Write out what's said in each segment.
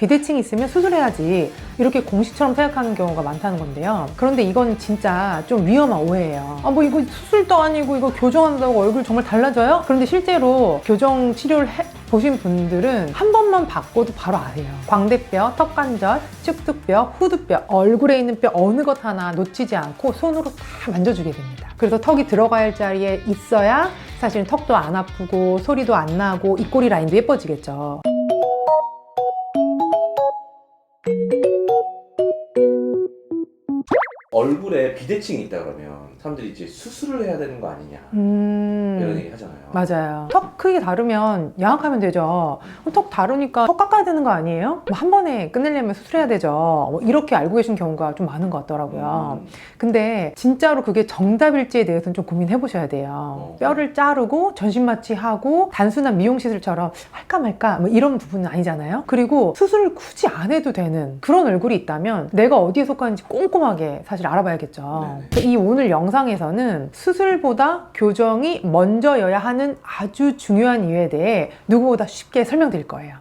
비대칭이 있으면 수술해야지 이렇게 공식처럼 생각하는 경우가 많다는 건데요. 그런데 이건 진짜 좀 위험한 오해예요. 뭐 이거 수술도 아니고 이거 교정한다고 얼굴 정말 달라져요? 그런데 실제로 교정 치료를 보신 분들은 한 번만 바꿔도 바로 아세요. 광대뼈, 턱관절, 측두뼈, 후두뼈, 얼굴에 있는 뼈 어느 것 하나 놓치지 않고 손으로 다 만져주게 됩니다. 그래서 턱이 들어가야 할 자리에 있어야 사실 턱도 안 아프고 소리도 안 나고 입꼬리 라인도 예뻐지겠죠. 얼굴에 비대칭이 있다 그러면 사람들이 이제 수술을 해야 되는 거 아니냐 이런 얘기 하잖아요. 맞아요. 턱 크기 다르면 양악하면 되죠. 턱 다르니까 턱 깎아야 되는 거 아니에요? 한 번에 끝내려면 수술해야 되죠. 이렇게 알고 계신 경우가 좀 많은 것 같더라고요. 근데 진짜로 그게 정답일지에 대해서는 좀 고민해 보셔야 돼요. 뼈를 자르고 전신 마취하고 단순한 미용 시술처럼 할까 말까 뭐 이런 부분은 아니잖아요. 그리고 수술을 굳이 안 해도 되는 그런 얼굴이 있다면 내가 어디에 속하는지 꼼꼼하게 사실 알아봐야겠죠. 이 오늘 영상에서는 수술보다 교정이 먼저여야 하는 아주 중요한 이유에 대해 누구보다 쉽게 설명드릴 거예요.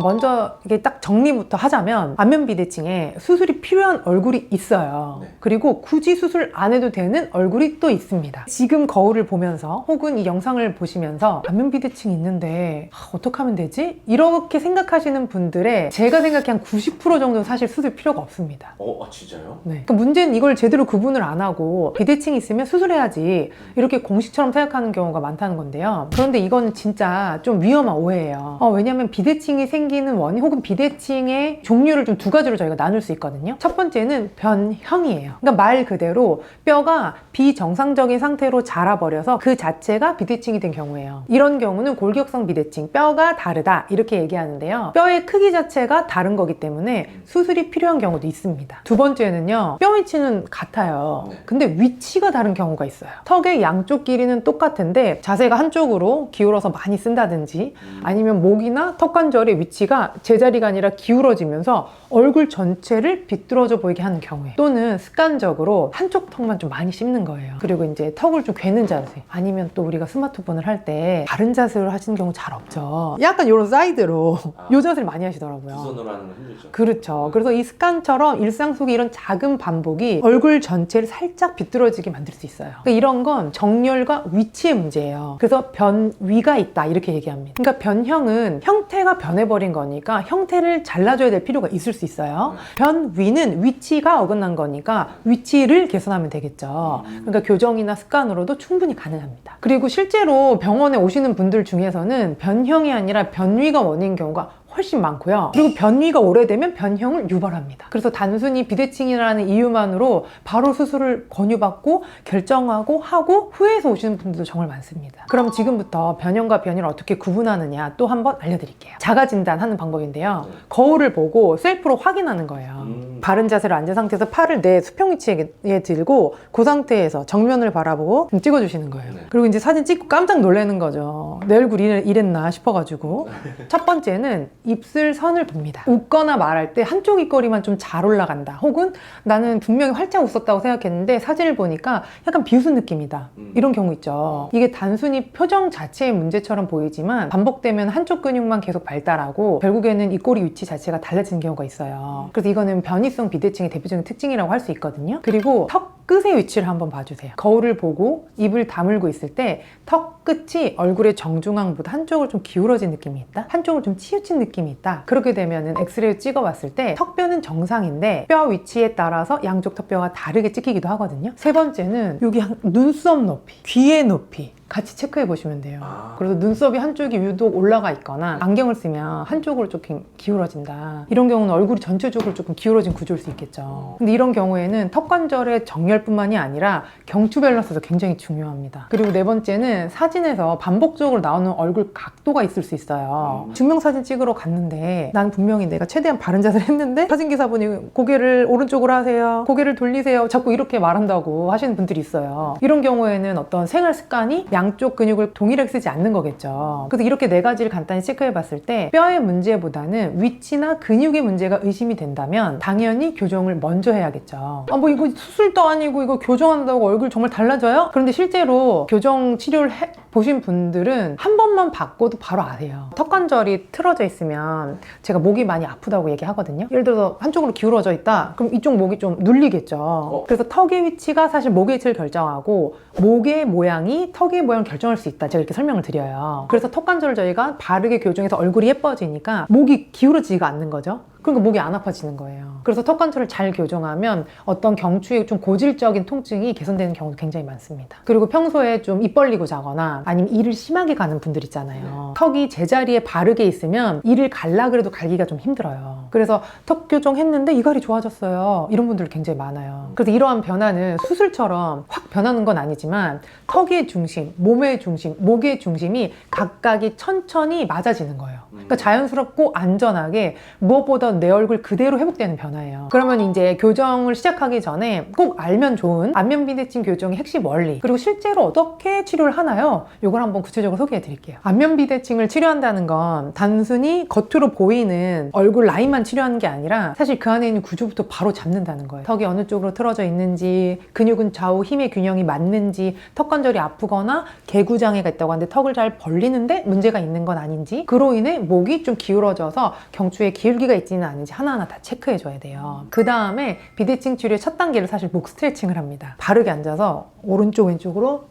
먼저 이게 딱 정리부터 하자면 안면 비대칭에 수술이 필요한 얼굴이 있어요. 그리고 굳이 수술 안 해도 되는 얼굴이 또 있습니다. 지금 거울을 보면서 혹은 이 영상을 보시면서 안면 비대칭이 있는데 어떻게 하면 되지? 이렇게 생각하시는 분들의 제가 생각해 한 90% 정도는 사실 수술 필요가 없습니다. 진짜요? 네. 그러니까 문제는 이걸 제대로 구분을 안 하고 비대칭이 있으면 수술해야지 이렇게 공식처럼 생각하는 경우가 많다는 건데요. 그런데 이건 진짜 좀 위험한 오해예요. 왜냐하면 비대칭이 생기는 원인 혹은 비대칭의 종류를 좀 두 가지로 저희가 나눌 수 있거든요. 첫 번째는 변형이에요. 그러니까 말 그대로 뼈가 비정상적인 상태로 자라버려서 그 자체가 비대칭이 된 경우예요. 이런 경우는 골격성 비대칭, 뼈가 다르다 이렇게 얘기하는데요. 뼈의 크기 자체가 다른 거기 때문에 수술이 필요한 경우도 있습니다. 두 번째는요, 뼈 위치는 같아요. 근데 위치가 다른 경우가 있어요. 턱의 양쪽 길이는 똑같은데 자세가 한쪽으로 기울어서 많이 쓴다든지 아니면 목이나 턱관절의 위치가 제자리가 아니라 기울어지면서 얼굴 전체를 비뚤어져 보이게 하는 경우에, 또는 습관적으로 한쪽 턱만 좀 많이 씹는 거예요. 그리고 이제 턱을 좀 괴는 자세, 아니면 또 우리가 스마트폰을 할 때 바른 자세로 하시는 경우 잘 없죠. 약간 이런 사이드로 이 자세를 많이 하시더라고요. 두 손으로 하는 건 힘들죠. 그렇죠. 그래서 이 습관처럼 일상 속에 이런 작은 반복이 얼굴 전체를 살짝 비뚤어지게 만들 수 있어요. 그러니까 이런 건 정렬과 위치의 문제예요. 그래서 변위가 있다 이렇게 얘기합니다. 그러니까 변형은 형태가 변해버린 거니까 형태를 잘라줘야 될 필요가 있을 수 있어요. 변위는 위치가 어긋난 거니까 위치를 개선하면 되겠죠. 그러니까 교정이나 습관으로도 충분히 가능합니다. 그리고 실제로 병원에 오시는 분들 중에서는 변형이 아니라 변위가 원인인 경우가 훨씬 많고요. 그리고 변위가 오래되면 변형을 유발합니다. 그래서 단순히 비대칭이라는 이유만으로 바로 수술을 권유받고 결정하고 하고 후회해서 오시는 분들도 정말 많습니다. 그럼 지금부터 변형과 변이를 어떻게 구분하느냐 또 한번 알려드릴게요. 자가 진단하는 방법인데요. 거울을 보고 셀프로 확인하는 거예요. 바른 자세로 앉은 상태에서 팔을 내 수평 위치에 들고 그 상태에서 정면을 바라보고 찍어주시는 거예요. 그리고 이제 사진 찍고 깜짝 놀라는 거죠. 내 얼굴 이랬나 싶어가지고. 첫 번째는 입술 선을 봅니다. 웃거나 말할 때 한쪽 입꼬리만 좀 잘 올라간다, 혹은 나는 분명히 활짝 웃었다고 생각했는데 사진을 보니까 약간 비웃은 느낌이다, 이런 경우 있죠. 이게 단순히 표정 자체의 문제처럼 보이지만 반복되면 한쪽 근육만 계속 발달하고 결국에는 입꼬리 위치 자체가 달라지는 경우가 있어요. 그래서 이거는 변이성 비대칭의 대표적인 특징이라고 할 수 있거든요. 그리고 턱 끝의 위치를 한번 봐주세요. 거울을 보고 입을 다물고 있을 때 턱 끝이 얼굴의 정중앙보다 한쪽을 좀 기울어진 느낌이 있다, 한쪽을 좀 치우친 느낌이 있다. 그렇게 되면 엑스레이를 찍어봤을 때 턱뼈는 정상인데 뼈 위치에 따라서 양쪽 턱뼈가 다르게 찍히기도 하거든요. 세 번째는 여기 눈썹 높이, 귀의 높이 같이 체크해 보시면 돼요. 그래서 눈썹이 한쪽이 유독 올라가 있거나 안경을 쓰면 한쪽으로 조금 기울어진다, 이런 경우는 얼굴이 전체적으로 조금 기울어진 구조일 수 있겠죠. 근데 이런 경우에는 턱관절의 정렬뿐만이 아니라 경추 밸런스도 굉장히 중요합니다. 그리고 네 번째는 사진에서 반복적으로 나오는 얼굴 각도가 있을 수 있어요. 증명사진 찍으러 갔는데 난 분명히 내가 최대한 바른 자세를 했는데 사진기사분이 고개를 오른쪽으로 하세요, 고개를 돌리세요, 자꾸 이렇게 말한다고 하시는 분들이 있어요. 이런 경우에는 어떤 생활 습관이 양쪽 근육을 동일하게 쓰지 않는 거겠죠. 그래서 이렇게 네 가지를 간단히 체크해 봤을 때 뼈의 문제보다는 위치나 근육의 문제가 의심이 된다면 당연히 교정을 먼저 해야겠죠. 뭐 이거 수술도 아니고 아니고 이거 교정한다고 얼굴 정말 달라져요? 그런데 실제로 교정 치료를 보신 분들은 한 번만 바꿔도 바로 아세요. 턱관절이 틀어져 있으면 제가 목이 많이 아프다고 얘기하거든요. 예를 들어서 한쪽으로 기울어져 있다, 그럼 이쪽 목이 좀 눌리겠죠. 그래서 턱의 위치가 사실 목의 위치를 결정하고 목의 모양이 턱의 모양을 결정할 수 있다, 제가 이렇게 설명을 드려요. 그래서 턱관절을 저희가 바르게 교정해서 얼굴이 예뻐지니까 목이 기울어지지가 않는 거죠. 그러니까 목이 안 아파지는 거예요. 그래서 턱관절을 잘 교정하면 어떤 경추의 좀 고질적인 통증이 개선되는 경우도 굉장히 많습니다. 그리고 평소에 좀 입 벌리고 자거나 아니면 이를 심하게 가는 분들 있잖아요. 턱이 제자리에 바르게 있으면 이를 갈라 그래도 갈기가 좀 힘들어요. 그래서 턱 교정했는데 이갈이 좋아졌어요, 이런 분들 굉장히 많아요. 그래서 이러한 변화는 수술처럼 확 변하는 건 아니지만 턱의 중심, 몸의 중심, 목의 중심이 각각이 천천히 맞아지는 거예요. 그러니까 자연스럽고 안전하게 무엇보다 내 얼굴 그대로 회복되는 변화예요. 그러면 이제 교정을 시작하기 전에 꼭 알면 좋은 안면 비대칭 교정의 핵심 원리, 그리고 실제로 어떻게 치료를 하나요? 이걸 한번 구체적으로 소개해 드릴게요. 안면 비대칭을 치료한다는 건 단순히 겉으로 보이는 얼굴 라인만 치료하는 게 아니라 사실 그 안에 있는 구조부터 바로 잡는다는 거예요. 턱이 어느 쪽으로 틀어져 있는지, 근육은 좌우 힘의 균형이 맞는지, 턱관절이 아프거나 개구장애가 있다고 하는데 턱을 잘 벌리는데 문제가 있는 건 아닌지, 그로 인해 목이 좀 기울어져서 경추에 기울기가 있지는 않은지 하나하나 다 체크해 줘야 돼요. 그 다음에 비대칭 치료의 첫 단계를 사실 목 스트레칭을 합니다. 바르게 앉아서 오른쪽 왼쪽으로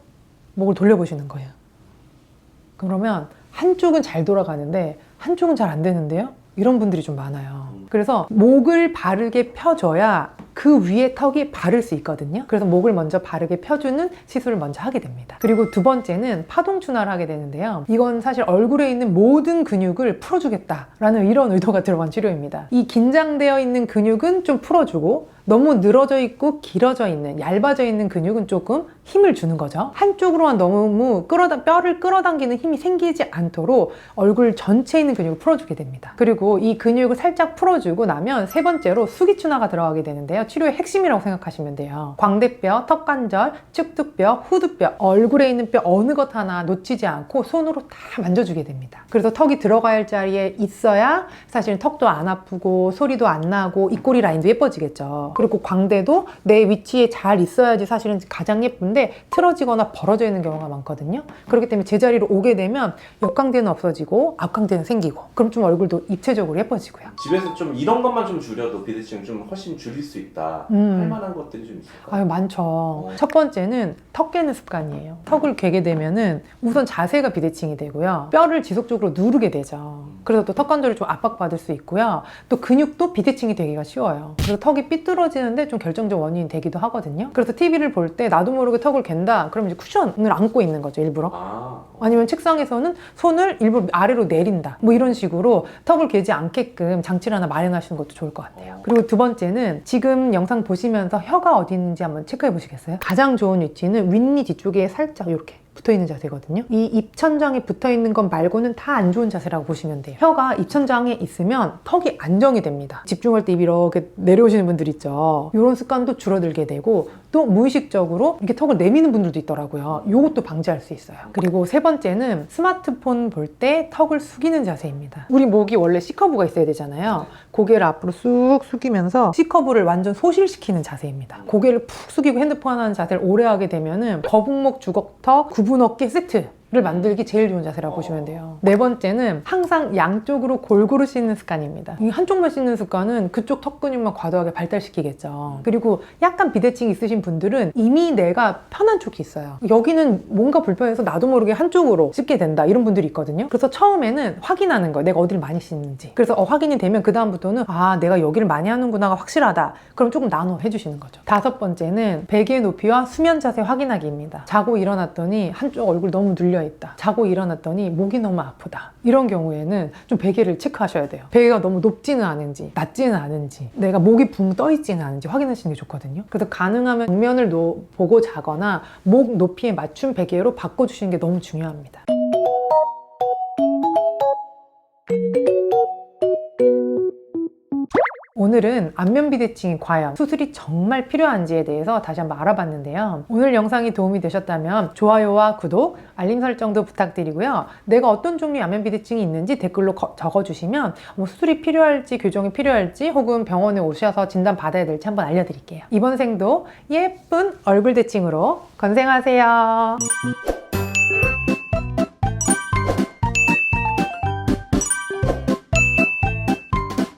목을 돌려보시는 거예요. 그러면 한쪽은 잘 돌아가는데 한쪽은 잘 안 되는데요? 이런 분들이 좀 많아요. 그래서 목을 바르게 펴줘야 그 위에 턱이 바를 수 있거든요. 그래서 목을 먼저 바르게 펴주는 시술을 먼저 하게 됩니다. 그리고 두 번째는 파동춘화를 하게 되는데요. 이건 사실 얼굴에 있는 모든 근육을 풀어주겠다라는 이런 의도가 들어간 치료입니다. 이 긴장되어 있는 근육은 좀 풀어주고 너무 늘어져 있고 길어져 있는, 얇아져 있는 근육은 조금 힘을 주는 거죠. 한쪽으로만 너무 뼈를 끌어당기는 힘이 생기지 않도록 얼굴 전체에 있는 근육을 풀어주게 됩니다. 그리고 이 근육을 살짝 풀어주고 나면 세 번째로 수기춘화가 들어가게 되는데요. 치료의 핵심이라고 생각하시면 돼요. 광대뼈, 턱관절, 측두뼈, 후두뼈, 얼굴에 있는 뼈 어느 것 하나 놓치지 않고 손으로 다 만져주게 됩니다. 그래서 턱이 들어가야 할 자리에 있어야 사실 턱도 안 아프고 소리도 안 나고 입꼬리 라인도 예뻐지겠죠. 그리고 광대도 내 위치에 잘 있어야지 사실은 가장 예쁜데 틀어지거나 벌어져 있는 경우가 많거든요. 그렇기 때문에 제자리로 오게 되면 옆광대는 없어지고 앞광대는 생기고, 그럼 좀 얼굴도 입체적으로 예뻐지고요. 집에서 좀 이런 것만 좀 줄여도 비대칭을 좀 훨씬 줄일 수 있다 할 만한 것들이 좀 있을까요? 아유, 많죠. 첫 번째는 턱 깨는 습관이에요. 턱을 깨게 되면은 우선 자세가 비대칭이 되고요. 뼈를 지속적으로 누르게 되죠. 그래서 또 턱관절이 좀 압박받을 수 있고요. 또 근육도 비대칭이 되기가 쉬워요. 그래서 턱이 삐뚤어지는데 좀 결정적 원인이 되기도 하거든요. 그래서 TV를 볼 때 나도 모르게 턱을 갠다, 그러면 이제 쿠션을 안고 있는 거죠, 일부러. 아니면 책상에서는 손을 일부러 아래로 내린다, 뭐 이런 식으로 턱을 개지 않게끔 장치를 하나 마련하시는 것도 좋을 것 같아요. 그리고 두 번째는 지금 영상 보시면서 혀가 어디 있는지 한번 체크해 보시겠어요? 가장 좋은 위치는 윗니 뒤쪽에 살짝 이렇게 붙어있는 자세거든요. 이 입천장에 붙어있는 것 말고는 다 안 좋은 자세라고 보시면 돼요. 혀가 입천장에 있으면 턱이 안정이 됩니다. 집중할 때 입이 이렇게 내려오시는 분들 있죠. 이런 습관도 줄어들게 되고, 또 무의식적으로 이렇게 턱을 내미는 분들도 있더라고요. 이것도 방지할 수 있어요. 그리고 세 번째는 스마트폰 볼 때 턱을 숙이는 자세입니다. 우리 목이 원래 C커브가 있어야 되잖아요. 고개를 앞으로 쑥 숙이면서 C커브를 완전 소실시키는 자세입니다. 고개를 푹 숙이고 핸드폰 하는 자세를 오래 하게 되면은 거북목, 주걱턱, 구분 어깨 세트 를 만들기 제일 좋은 자세라고 보시면 돼요. 네 번째는 항상 양쪽으로 골고루 씻는 습관입니다. 이 한쪽만 씻는 습관은 그쪽 턱 근육만 과도하게 발달시키겠죠. 그리고 약간 비대칭 있으신 분들은 이미 내가 편한 쪽이 있어요. 여기는 뭔가 불편해서 나도 모르게 한쪽으로 씻게 된다, 이런 분들이 있거든요. 그래서 처음에는 확인하는 거예요, 내가 어디를 많이 씻는지. 그래서 확인이 되면 그 다음부터는 아, 내가 여기를 많이 하는구나가 확실하다, 그럼 조금 나눠 해주시는 거죠. 다섯 번째는 베개 높이와 수면 자세 확인하기입니다. 자고 일어났더니 한쪽 얼굴 너무 눌려 있다, 자고 일어났더니 목이 너무 아프다, 이런 경우에는 좀 베개를 체크하셔야 돼요. 베개가 너무 높지는 않은지 낮지는 않은지, 내가 목이 붕 떠 있지는 않은지 확인하시는 게 좋거든요. 그래서 가능하면 정면을 보고 자거나 목 높이에 맞춘 베개로 바꿔주시는 게 너무 중요합니다. 오늘은 안면 비대칭이 과연 수술이 정말 필요한지에 대해서 다시 한번 알아봤는데요. 오늘 영상이 도움이 되셨다면 좋아요와 구독, 알림 설정도 부탁드리고요. 내가 어떤 종류의 안면 비대칭이 있는지 댓글로 적어주시면 뭐 수술이 필요할지 교정이 필요할지 혹은 병원에 오셔서 진단 받아야 될지 한번 알려드릴게요. 이번 생도 예쁜 얼굴 대칭으로 건생하세요.